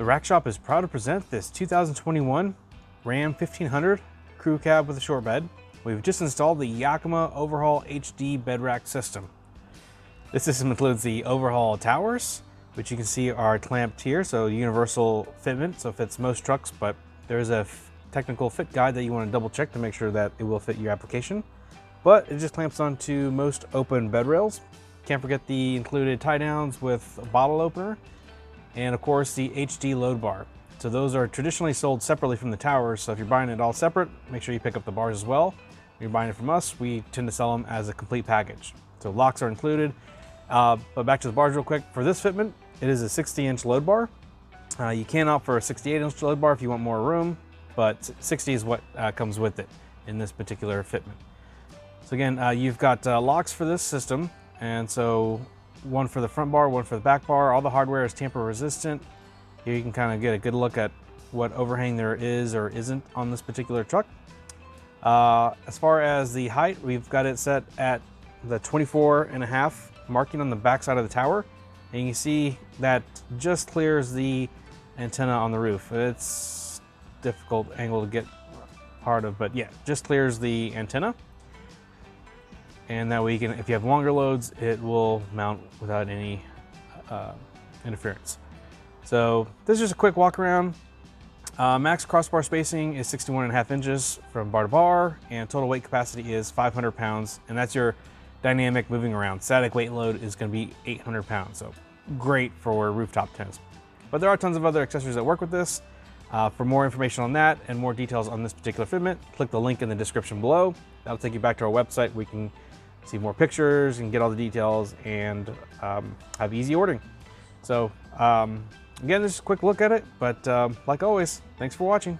The Rack Shop is proud to present this 2021 Ram 1500 crew cab with a short bed. We've just installed the Yakima OverHaul HD bed rack system. This system includes the OverHaul towers, which you can see are clamped here, so universal fitment, so it fits most trucks, but there is a technical fit guide that you want to double check to make sure that it will fit your application. But it just clamps onto most open bed rails. Can't forget the included tie downs with a bottle opener, and of course the HD load bar. So those are traditionally sold separately from the towers, so if you're buying it all separate, make sure you pick up the bars as well. If you're buying it from us, we tend to sell them as a complete package. So locks are included. But back to the bars real quick. For this fitment, it is a 60-inch load bar. You can opt for a 68-inch load bar if you want more room, but 60 is what comes with it in this particular fitment. So again, you've got locks for this system, and so one for the front bar, one for the back bar. All the hardware is tamper resistant. Here you can kind of get a good look at what overhang there is or isn't on this particular truck. As far as the height, we've got it set at the 24.5 marking on the back side of the tower, and you can see that just clears the antenna on the roof. It's difficult angle to get part of, but yeah, just clears the antenna. And that way you can, if you have longer loads, it will mount without any interference. So this is just a quick walk around. Max crossbar spacing is 61.5 inches from bar to bar, and total weight capacity is 500 pounds, and that's your dynamic moving around. Static weight load is going to be 800 pounds, so great for rooftop tents. But there are tons of other accessories that work with this. For more information on that and more details on this particular fitment, click the link in the description below. That'll take you back to our website. We can see more pictures and get all the details and have easy ordering. So again, just a quick look at it, but like always, thanks for watching.